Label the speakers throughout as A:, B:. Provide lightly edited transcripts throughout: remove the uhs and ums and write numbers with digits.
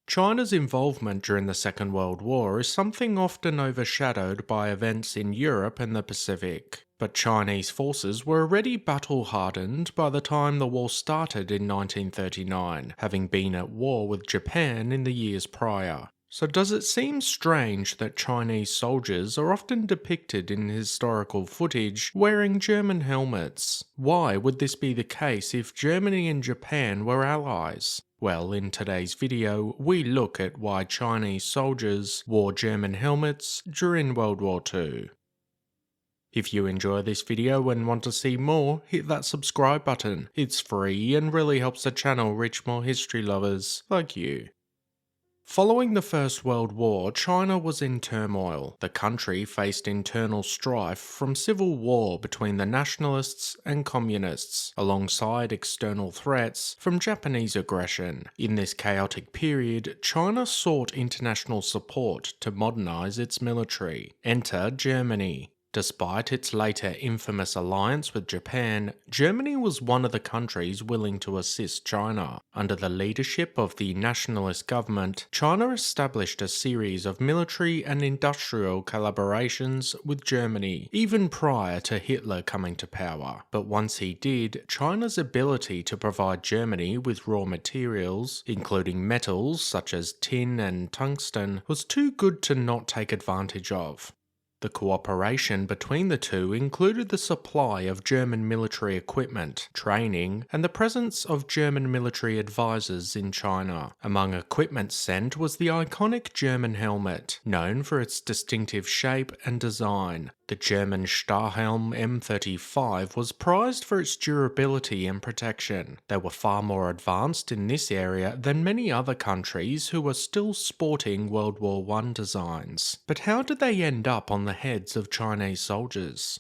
A: China's involvement during the Second World War is something often overshadowed by events in Europe and the Pacific. But Chinese forces were already battle-hardened by the time the war started in 1939, having been at war with Japan in the years prior. So does it seem strange that Chinese soldiers are often depicted in historical footage wearing German helmets? Why would this be the case if Germany and Japan were allies? Well, in today's video, we look at why Chinese soldiers wore German helmets during World War II. If you enjoy this video and want to see more, hit that subscribe button. It's free and really helps the channel reach more history lovers like you. Following the First World War, China was in turmoil. The country faced internal strife from civil war between the nationalists and communists, alongside external threats from Japanese aggression. In this chaotic period, China sought international support to modernize its military. Enter Germany. Despite its later infamous alliance with Japan, Germany was one of the countries willing to assist China. Under the leadership of the nationalist government, China established a series of military and industrial collaborations with Germany, even prior to Hitler coming to power. But once he did, China's ability to provide Germany with raw materials, including metals such as tin and tungsten, was too good to not take advantage of. The cooperation between the two included the supply of German military equipment, training, and the presence of German military advisors in China. Among equipment sent was the iconic German helmet, known for its distinctive shape and design. The German Stahlhelm M35 was prized for its durability and protection. They were far more advanced in this area than many other countries who were still sporting World War I designs. But how did they end up on the heads of Chinese soldiers?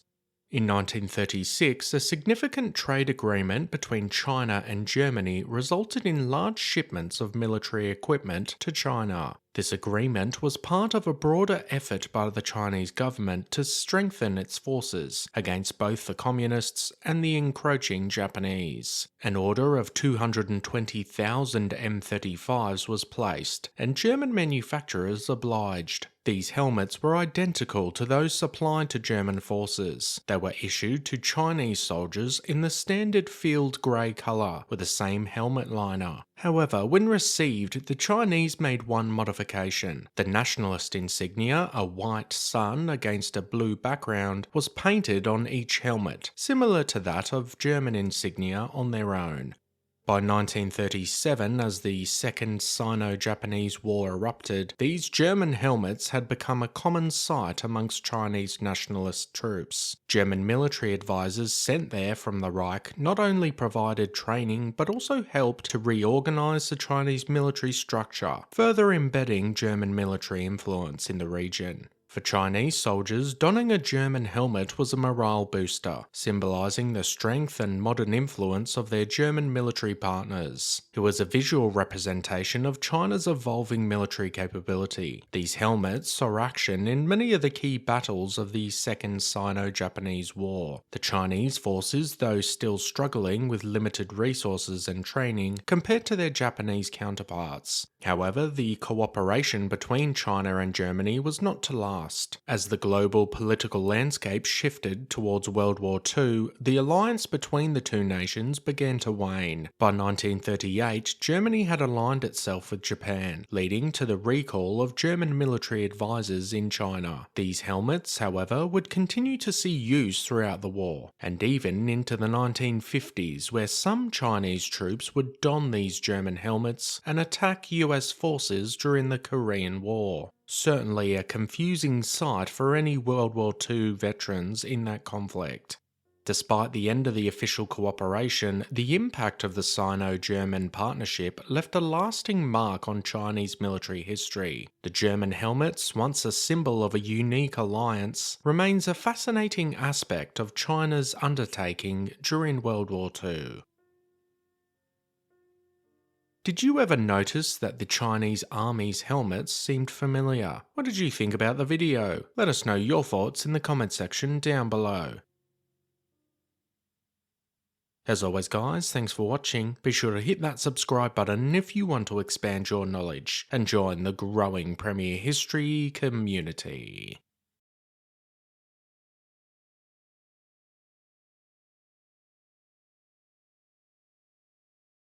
A: In 1936, a significant trade agreement between China and Germany resulted in large shipments of military equipment to China. This agreement was part of a broader effort by the Chinese government to strengthen its forces against both the communists and the encroaching Japanese. An order of 220,000 M35s was placed, and German manufacturers obliged. These helmets were identical to those supplied to German forces. They were issued to Chinese soldiers in the standard field grey colour, with the same helmet liner. However, when received, the Chinese made one modification. The nationalist insignia, a white sun against a blue background, was painted on each helmet, similar to that of German insignia on their own. By 1937, as the Second Sino-Japanese War erupted, these German helmets had become a common sight amongst Chinese nationalist troops. German military advisors sent there from the Reich not only provided training but also helped to reorganize the Chinese military structure, further embedding German military influence in the region. For Chinese soldiers, donning a German helmet was a morale booster, symbolizing the strength and modern influence of their German military partners. It was a visual representation of China's evolving military capability. These helmets saw action in many of the key battles of the Second Sino-Japanese War. The Chinese forces, though still struggling with limited resources and training compared to their Japanese counterparts. However, the cooperation between China and Germany was not to last. As the global political landscape shifted towards World War II, the alliance between the two nations began to wane. By 1938, Germany had aligned itself with Japan, leading to the recall of German military advisors in China. These helmets, however, would continue to see use throughout the war, and even into the 1950s, where some Chinese troops would don these German helmets and attack US forces during the Korean War. Certainly a confusing sight for any World War II veterans in that conflict. Despite the end of the official cooperation, the impact of the Sino-German partnership left a lasting mark on Chinese military history. The German helmets, once a symbol of a unique alliance, remains a fascinating aspect of China's undertaking during World War II. Did you ever notice that the Chinese army's helmets seemed familiar? What did you think about the video? Let us know your thoughts in the comment section down below. As always guys, thanks for watching. Be sure to hit that subscribe button if you want to expand your knowledge and join the growing Premier History community.